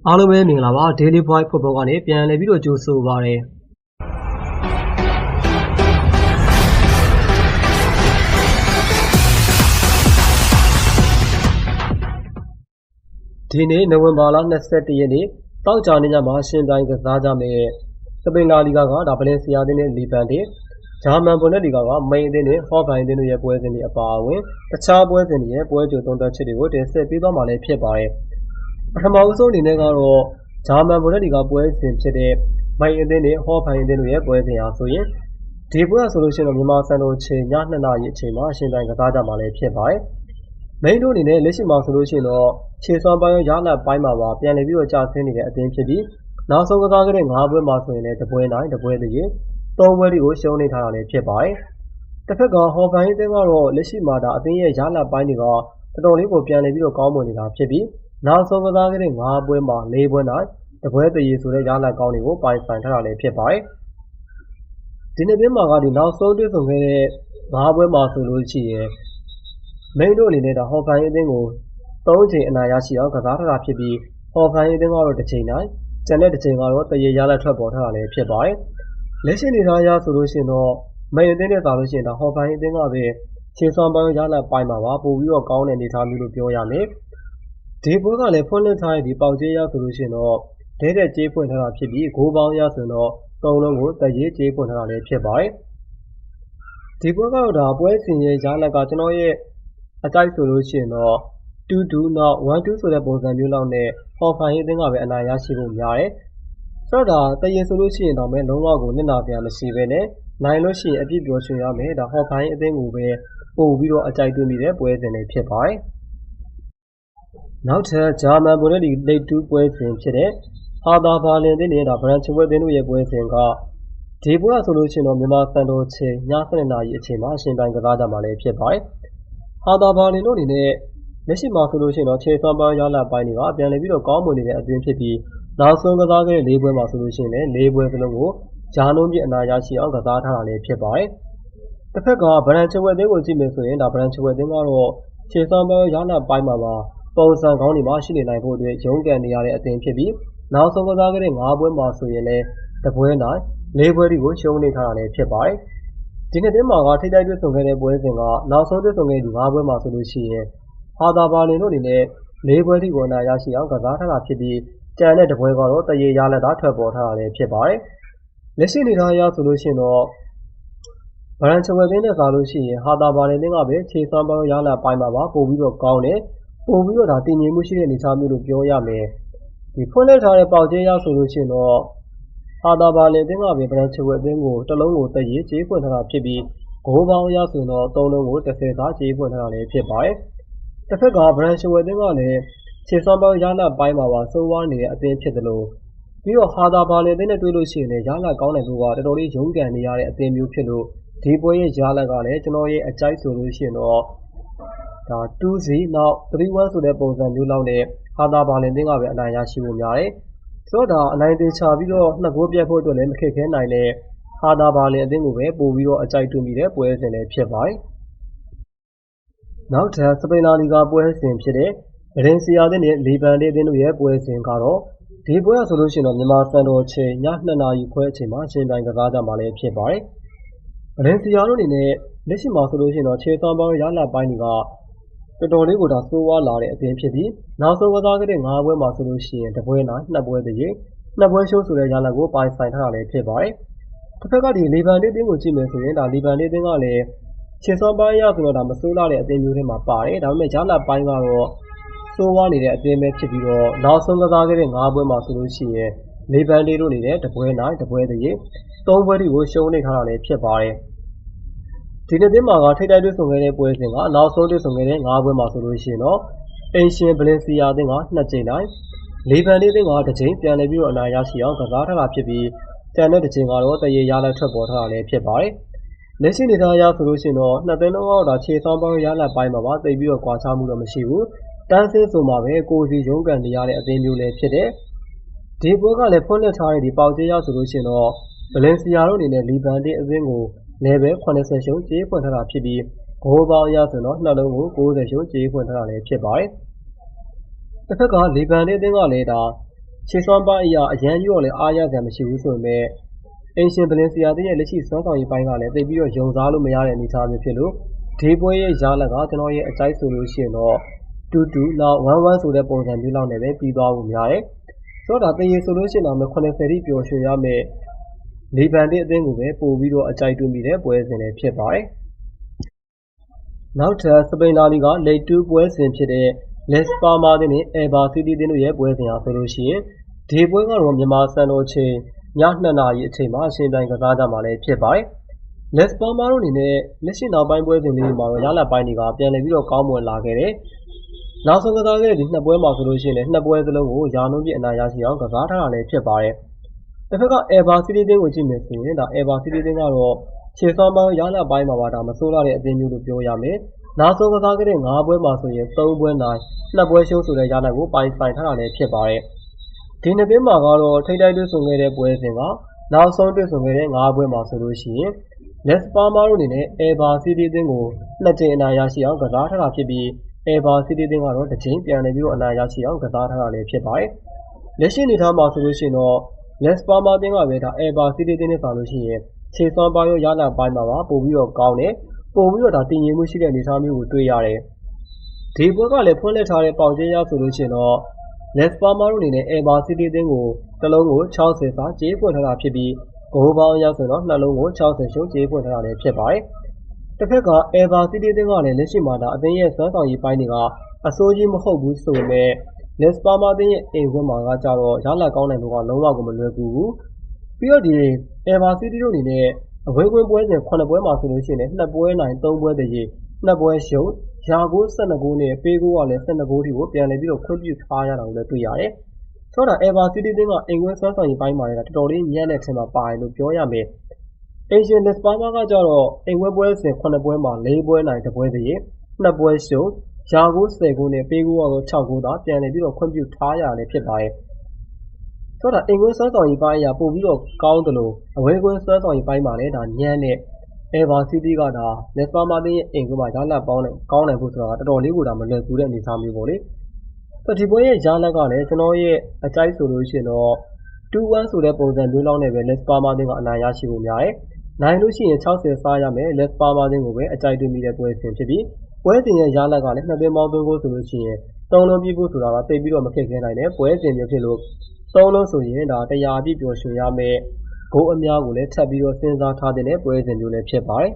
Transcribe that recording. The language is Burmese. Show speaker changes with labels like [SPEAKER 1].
[SPEAKER 1] အားလုံးပဲမင်္ဂလာပါ Daily Point Football ကနေပြန်လည်ပြီးတော့ကြိုဆိုပါရစေဒီနေ့နိုဝင်ဘာလ22ရက်နေ့တောက်ကြနေ့ညမှာရှင်ပြိုင်ကစားကြမယ်စပိန်လာလီဂါကဒါဗလင်စီယာအသင်းနဲ့လီဗန်တင်ဂျာမန်ဘွန်ဒက်လီဂါကမိန်အသင်းနဲ့ဟော့ဘိုင်အသင်းတို့ရဲ့ပွဲစဉ်တွေအပါအဝင်တခြားပွဲစဉ်တွေရဲ့ပွဲကြိုသုံးသပ်ချက်တွေကိုတင်ဆက်ပေးသွားမှာလည်းဖြစ်ပါတယ်ပထမဦးဆုံးအနေနဲ့ကတော့ဂျာမန်ဘွန်ဒက်လီဂါပွဲစဉ်ဖြစ်တဲ့မိုင်အသင်းနဲ့ဟော့ဘိုင်အသင်းတို့ရဲ့ပွဲစဉ်ဟာဆိုရင်ဒီပွဲဆိုလို့ရှိရင်တော့မြန်မာစံတော်ချိန်ည2 နာရီအချိန်မှာရှင်ပြိုင်ကစားကြမှာလည်းဖြစ်ပါတယ်မိန်တို့အနေနဲ့လက်ရှိမှာဆိုလို့ရှိရင်တော့ခြေစွမ်းပိုင်းရောရလတ်ပိုင်းမှာပါပြန်လည်ပြီးတော့ကြာဆင်းနေတဲ့အသင်းဖြစ်ပြီးနောက်ဆုံးကစားခဲ့တဲ့9ပွဲမှာဆိုရင်လည်းတပွဲနိုင်တပွဲတည်း3ပွဲတွေကိုရှုံးနေထားတာလည်းဖြစ်ပါတယ်။တစ်ဖက်ကဟော်ဘိုင်အသင်းကတော့လက်ရှိမှာဒါအသင်းရဲ့ရလတ်ပိုင်းတွေကတော်တော်လေးကိုပြန်လည်ပြီးတော့ကောင်းမွန်နေတာဖြစ်ပြီးနောက်ဆုံးကစားခဲ့တဲ့9ပွဲမှာ4ပွဲနိုင်တပွဲတည်းဆိုတဲ့ရလတ်ကောင်းတွေကိုပိုင်ဆိုင်ထားတာလည်းဖြစ်ပါတယ်။ဒီနေ့ပြမှာကဒီနောက်ဆုံးတွေ့ဆုံခဲ့တဲ့9ပွဲမှာဆိုလို့ရှိရင်မိန်တို့အနေနဲ့ဒါဟော်ဘိုင်အသင်းကို3ချိန်အနိုင်ရရှိအောင်ကစားထားတာဖြစ်ပြီးဟော်ဘိုင်အသင်းကတော့တစ်ချိန်နိုင်ကျန်တဲ့တစ်ချိန်ကတော့တရေရလက်ထွက်ပေါ်ထားတာလည်းဖြစ်ပါတယ်။လက်ရှိအနေထားအရဆိုလို့ရှိရင်တော့မိန်အသင်းနဲ့သာလို့ရှိရင်ဒါဟော်ဘိုင်အသင်းကပဲခြေစွမ်းပိုင်းရလက်ပိုင်းမှာပါပို့ပြီးတော့ကောင်းတဲ့အနေအထားမျိုးလို့ပြောရမယ်။ဒီပွဲကလည်းဖွင့်လှစ်ထားတဲ့ဒီပေါက်ကျေးရဆိုလို့ရှိရင်တော့ဒဲတဲ့ကျေးဖွင့်ထားတာဖြစ်ပြီးဂိုးပေါင်းရဆိုတော့3လုံးကိုတရေကျေးဖွင့်ထားတာလည်းဖြစ်ပါတယ်။ဒီပွဲကတော့ဒါပွဲစဉ်ရဲ့ရလက်ကကျွန်တော်ရဲ့အကြိုက်ဆိုလို့ရှိရင်တော့2-2နောက်1-2ဆိုတဲ့ပုံစံမျိုးလောက်နဲ့ဟော်ဘိုင်အသင်းကပဲအနိုင်ရရှိဖို့များတယ်။ဆိုတော့ဒါတရင်ဆိုလို့ရှိရင်တော့မဲလုံးဝကိုနစ်နာပြန်မရှိပဲနဲ့နိုင်လို့ရှိရင်အပြည့်ပြောရှင်ရမယ်ဒါဟော်ဘိုင်အသင်းကိုပဲပို့ပြီးတော့အကြိုက်တွေ့မိတဲ့ပွဲစဉ်တွေဖြစ်ပါတယ်။နောက်ထပ်ဂျာမန်ဘွန်ဒက်လီဂါလိဂ်2ပွဲစဉ်ဖြစ်တဲ့ဟာသာဘာလင်အသင်းနဲ့ဒါဗရန်ချ်ဝက်အသင်းတို့ရဲ့ပွဲစဉ်ကဒီပွဲဆိုလို့ရှိရင်တော့မြန်မာစံတော်ချိန်ည7 နာရီအချိန်မှာရှင်ပြိုင်ကစားကြမှာလည်းဖြစ်ပါတယ်။ဟာသာဘာလင်တို့အနေနဲ့လက်ရှိမှာဆိုလို့ရှိရင်တော့ခြေစွမ်းပိုင်းရလတ်ပိုင်းတွေကပြန်လည်ပြီးတော့ကောင်းမွန်နေတဲ့အသင်းဖြစ်ပြီးနောက်ဆုံးကစားခဲ့တဲ့4ပွဲမှာဆိုလို့ရှိရင်လည်း4ပွဲစလုံးကိုဂျာလုံးပြအနာရရှိအောင်ကစားထားတာလည်းဖြစ်ပါတယ်။တစ်ဖက်ကဗရန်ချ်ဝက်အသင်းကိုကြည့်မယ်ဆိုရင်ဒါဗရန်ချ်ဝက်အသင်းကတော့ခြေစွမ်းပိုင်းရလတ်ပိုင်းမှာပုံစံကောင်းတွေမှာရှိနေနိုင်ဖို့အတွက်ရုန်းကန်နေရတဲ့အသင်းဖြစ်ပြီးနောက်ဆုံးကစားခဲ့တဲ့9ပွဲမှာဆိုရင်လည်းတပွဲနိုင်4ပွဲတွေကိုရှုံးနေထားတာလည်းဖြစ်ပါတယ်။ဒီနေ့တင်းမှာကထိပ်တိုက်တွေ့ဆုံခဲ့တဲ့ပွဲစဉ်ကနောက်ဆုံးတွေ့ဆုံခဲ့တဲ့9ပွဲမှာဆိုလို့ရှိရင်ဟာသာဘာလင်တို့အနေနဲ့4ပွဲထိကိုအနိုင်ရရှိအောင်ကစားထားတာဖြစ်ပြီးကျန်တဲ့တပွဲကတော့တရေရလက်သားထွက်ပေါ်ထားတာလည်းဖြစ်ပါတယ်။လက်ရှိအနေထားအရဆိုလို့ရှိရင်တော့ဗရန်ချ်ဝက်အသင်းနဲ့စားလို့ရှိရင်ဟာသာဘာလင်အသင်းကပဲခြေစွမ်းပိုင်းရလက်ပိုင်းမှာပါပို့ပြီးတော့ကောင်းတယ်ပို့ပြီးတော့ဒါတည်ငြိမ်မှုရှိတဲ့အနေအထားမျိုးလို့ပြောရမယ်။ဒီဖွင့်လှစ်ထားတဲ့ပေါက်ကျေးရဆိုလို့ရှိရင်တော့ဟာသာဘာလင်အသင်းကပဲဗရန်ချ်ဝက်အသင်းကိုတစ်လုံးကိုတရေကျေးဖွင့်ထားတာဖြစ်ပြီးဂိုးပေါင်းရဆိုတော့3လုံးကို30သားကျေးဖွင့်ထားတာလည်းဖြစ်ပါတယ်။တစ်ဖက်ကဗရန်ချ်ဝက်အသင်းကလည်းခြေစွမ်းပိုင်းရလတ်ပိုင်းမှာပါစိုးဝါးနေတဲ့အသင်းဖြစ်တယ်လို့ပြီးတော့ဟာသာဘာလင်အသင်းနဲ့တွေ့လို့ရှိရင်လည်းရလတ်ကောင်းတဲ့သူကတော်တော်လေးရုန်းကန်နေရတဲ့အသင်းမျိုးဖြစ်လို့ဒီပွဲရဲ့ရလတ်ကလည်းကျွန်တော်ရဲ့အကြိုက်ဆိုလို့ရှိရင်တော့ဒါ2-0နောက်3-1ဆိုတဲ့ပုံစံမျိုးလောက်နဲ့ဟာသာဘာလင်အသင်းကပဲအနိုင်ရရှိဖို့များတယ်။ဆိုတော့ဒါအနိုင်တင်ချပြီးတော့2 ဂိုးပြတ်ဖို့အတွက်လည်းမခက်ခဲနိုင်တဲ့ဟာသာဘာလင်အသင်းကိုပဲပို့ပြီးတော့အကြိုက်တွေ့မိတဲ့ပွဲစဉ်လည်းဖြစ်ပါတယ်။နောက်ထပ်စပိန်လာလီဂါပွဲစဉ်ဖြစ်တဲ့ဗလင်စီယာအသင်းနဲ့လီဗန်အသင်းတို့ရဲ့ပွဲစဉ်ကတော့ဒီပွဲဆိုလို့ရှိရင်တော့မြန်မာစံတော်ချိန်ည2 နာရီခွဲအချိန်မှာရှင်ပြိုင်ကစားကြမှာလည်းဖြစ်ပါတယ်။ဗလင်စီယာတို့အနေနဲ့လက်ရှိမှာဆိုလို့ရှိရင်တော့ခြေစွမ်းပိုင်းရလတ်ပိုင်းတွေကတော်တော်လေးကိုဒါစိုးဝါးလာတဲ့အသင်းဖြစ်ပြီးနောက်ဆုံးကစားခဲ့တဲ့9ပွဲမှာဆိုလို့ရှိရင်တပွဲနိုင်2ပွဲတည်း2ပွဲရှုံးဆိုတဲ့ရလတ်ကိုပိုင်ဆိုင်ထားတာလည်းဖြစ်ပါတယ်။တစ်ဖက်ကဒီလီဗန်အသင်းကိုကြည့်မယ်ဆိုရင်ဒါလီဗန်အသင်းကလည်းခြေစွမ်းပိုင်းရဆိုတော့ဒါမစိုးလာတဲ့အသင်းမျိုးတွေမှာပါတယ်ဒါပေမဲ့ရလတ်ပိုင်းကတော့စိုးဝါးနေတဲ့အသင်းပဲဖြစ်ပြီးတော့နောက်ဆုံးကစားခဲ့တဲ့9ပွဲမှာဆိုလို့ရှိရင်လီဗန်အသင်းတို့နေတဲ့တပွဲနိုင်တပွဲတည်း3ပွဲတွေကိုရှုံးနေထားတာလည်းဖြစ်ပါတယ်။ဒီနေ့တင်းမှာကထိပ်တိုက်တွေ့ဆုံခဲ့တဲ့ပွဲစဉ်ကနောက်ဆုံးတွေ့ဆုံခဲ့တဲ့9ပွဲမှာဆိုလို့ရှိရင်တော့အင်ရှင်ဗလင်စီယာအသင်းက2ကြိမ်နိုင်လီဗန်အသင်းက1ကြိမ်ပြန်လည်ပြီးတော့အနိုင်ရရှိအောင်ကစားထားတာဖြစ်ပြီးကျန်တဲ့တစ်ချိန်ကတော့တရေရလက်ထွက်ပေါ်ထားတာလည်းဖြစ်ပါတယ်။လက်ရှိနေထားအရဆိုလို့ရှိရင်တော့2 သိန်းလုံးကတော့ဒါခြေစွမ်းပိုင်းရလက်ပိုင်းမှာပါသိပြီးတော့ကွာခြားမှုတော့မရှိဘူး။တန်းစင်းဆိုမှာပဲကိုစီရုံးကန်နေရတဲ့အသင်းမျိုးလည်းဖြစ်တဲ့ဒီပွဲကလည်းဖွင့်လှစ်ထားတဲ့ဒီပေါက်ကျေးရဆိုလို့ရှိရင်တော့ဗလင်စီယာတို့အနေနဲ့လီဗန်အသင်းကိုlevel 80ရှုံးကျေးဖွင့်ထားတာဖြစ်ပြီးဂိုးပေါင်းရဆိုတော့နှလုံးကို90ရှုံးကျေးဖွင့်ထားတာလည်းဖြစ်ပါတယ်။တစ်ဖက်ကလီဗန်အသင်းကလည်းဒါ ခြေစွမ်းပိုင်းအရာအရန်ကြီးတော့လည်းအားရစရာမရှိဘူးဆိုပေမဲ့အင်ရှင်ဗလင်စီယာတင်းရဲ့လက်ရှိစွမ်းဆောင်ရည်ပိုင်းကလည်းသိပြီးတော့ယုံစားလို့မရတဲ့အနေအထားမျိုးဖြစ်လို့ဒီပွဲရဲ့ရလကကျွန်တော်ရဲ့အကြိုက်ဆိုလို့ရှိရင်တော့2-2နောက်1-1ဆိုတဲ့ပုံစံမျိုးလောက်နဲ့ပဲပြီးသွားဖို့များတယ်ဆိုတော့ဒါတရေဆိုလို့ရှိရင်တော့80တိပျော်ရွှင်ရမယ်လေပန်တဲ့အသင်းကိုပဲပို့ပြီးတော့အကြိုက်တွေ့မိတဲ့ပွဲစဉ်တွေဖြစ်ပါတယ်နောက်ထပ်စပိန်လာလီဂါလိတ်2ပွဲစဉ်ဖြစ်တဲ့လက်စပါမာတင်းနဲ့အေဘာစီးတီးတင်းတို့ရဲ့ပွဲစဉ်အားဆိုလို့ရှိရင်ဒီပွဲကတော့မြန်မာစံတော်ချိန်ည2 နာရီအချိန်မှာအရှင်ပြိုင်ကစားကြမှာလည်းဖြစ်ပါတယ်လက်စပါမာတို့အနေနဲ့လက်ရှိနောက်ပိုင်းပွဲစဉ်လေးမှာတော့ရလဒ်ပိုင်းတွေကပြန်လည်ပြီးတော့ကောင်းမွန်လာခဲ့တယ်နောက်ဆုံးကစားခဲ့တဲ့ဒီ2ပွဲမှာဆိုလို့ရှိရင်လည်း2ပွဲစလုံးကိုရာနှုန်းပြည့်အနိုင်ရရှိအောင်ကစားထားတာလည်းဖြစ်ပါတယ်တစ်ဖက်ကအေဘာစီးတီးတင်းကိုကြည့်မယ်ဆိုရင်ဒါအေဘာစီးတီးတင်းကတော့ခြေစွမ်းပိုင်းရလဒ်ပိုင်းမှာပါဒါမဆိုးလာတဲ့အသင်းမျိုးလို့ပြောရမယ်နောက်ဆုံးကစားခဲ့တဲ့5ပွဲမှာဆိုရင်3ပွဲနိုင်2ပွဲရှုံးဆိုတဲ့ရလဒ်ကိုပိုင်ဆိုင်ထားတာလည်းဖြစ်ပါတယ်ဒီနှစ်သင်းမှာကတော့ထိပ်တိုက်တွေ့ဆုံခဲ့တဲ့ပွဲစဉ်ကနောက်ဆုံးတွေ့ဆုံခဲ့တဲ့5ပွဲမှာဆိုလို့ရှိရင်လက်စပါမာတို့အနေနဲ့အေဘာစီးတီးတင်းကို2ကြိမ်အနိုင်ရရှိအောင်ကစားထားတာဖြစ်ပြီးအေဘာစီးတီးတင်းကတော့တစ်ကြိမ်ပြန်လည်ပြီးတော့အနိုင်ရရှိအောင်ကစားထားတာလည်းဖြစ်ပါတယ်လက်ရှိအနေအထားမှာဆိုလို့ရှိရင်တော့လက်စပါမာတင်းကပဲဒါအေဘာစီးတီးတင်းနဲ့ပါလို့ရှိရင်ခြေစွမ်းပိုင်းရောရလဒ်ပိုင်းမှာပါပို့ပြီးတော့ကောင်းတယ်ပို့ပြီးတော့ဒါတည်ငြိမ်မှုရှိတဲ့အနေအထားမျိုးကိုတွေ့ရတယ်ဒီပွဲကလည်းဖွင့်လှစ်ထားတဲ့ပေါင်ကျင်းရဆိုလို့ရှိရင်တော့လက်စပါမာတို့အနေနဲ့အေဘာစီးတီးတင်းကိုတစ်လုံးကို60စာကြေးဖွင့်ထားတာဖြစ်ပြီးဂိုးပေါင်းရဆိုတော့နှလုံးကို60ရှုံးကြေးဖွင့်ထားတာလည်းဖြစ်ပါတယ်တစ်ဖက်ကအေဘာစီးတီးတင်းကလည်းလက်ရှိမှာဒါအသင်းရဲ့စွမ်းဆောင်ရည်ပိုင်းတွေကအစိုးကြီးမဟုတ်ဘူးဆိုပေမဲ့လက်စပါမာတင်းရဲ့အိမ်ခွင့်မှာကကြတော့ရလဒ်ကောင်းနိုင်ဖို့ကလုံးဝကိုမလွယ်ကူဘူးပြီးတော့ဒီအေဘာစီးတီးတို့အနေနဲ့အဝေးကွင်းပွဲစဉ်9ပွဲမှာဆိုလို့ရှိရင်2ပွဲနိုင်3ပွဲတည်း2ပွဲရှုံးရာကို12ဂိုးနဲ့ပေးဂိုးကလည်း12ဂိုးထိကိုပြန်လည်ပြီးတော့ခွင့်ပြုထားရတာကိုလည်းတွေ့ရတယ်ဆိုတော့အေဘာစီးတီးတင်းကအင်ကွင်းစွမ်းဆောင်ရည်ပိုင်းမှာလည်းတော်တော်လေးညံ့တဲ့ထင်မှာပါတယ်လို့ပြောရမယ်အင်ရှင်လက်စပါမာကကြတော့အင်ကွင်းပွဲစဉ်9ပွဲမှာ4ပွဲနိုင်1ပွဲတည်း2ပွဲရှုံးရာကို10ဂိုးနဲ့ပေးဂိုးကတော့6ဂိုးသာပြန်လည်ပြီးတော့ခွင့်ပြုထားရလည်းဖြစ်ပါတယ်ဆိုတော့အင်ကွင်းစွမ်းဆောင်ရည်ပိုင်းအရာပို့ပြီးတော့ကောင်းတယ်လို့အဝေးကွင်းစွမ်းဆောင်ရည်ပိုင်းမှာလည်းဒါညံ့တဲ့အေဘာစီးတီးကဒါလက်စပါမာတင်းရဲ့အိမ်ကွင်းမှာရလဒ်ပေါင်းနဲ့ကောင်းနိုင်ဖို့ဆိုတာကတော်တော်လေးကိုဒါမလွယ်ကူတဲ့အနေအထားမျိုးပေါ့လေဆိုဒီပွဲရဲ့ရလဒ်ကလည်းကျွန်တော်ရဲ့အကြိုက်ဆိုလို့ရှိရင်တော့2-1ဆိုတဲ့ပုံစံမျိုးလောက်နဲ့ပဲလက်စပါမာတင်းကအနိုင်ရရှိဖို့များတယ်နိုင်လို့ရှိရင်60စားရမယ်လက်စပါမာတင်းကိုပဲအကြိုက်တွေ့မိတဲ့ပွဲစဉ်ဖြစ်ပြီးပွဲစဉ်ရဲ့ရလဒ်ကလည်း2သင်းပေါင်း3ဂိုးဆိုလို့ရှိရင်3လုံးပြည့်ဖို့ဆိုတာကသိပြီးတော့မခက်ခဲနိုင်တဲ့ပွဲစဉ်မျိုးဖြစ်လို့3လုံးဆိုရင်ဒါ100ပြည့်ပျော်ရွှင်ရမယ်ဂိုးအများကိုလည်းထပ်ပြီးတော့စဉ်းစားထားတဲ့ပွဲစဉ်မျိုးလည်းဖြစ်ပါတယ်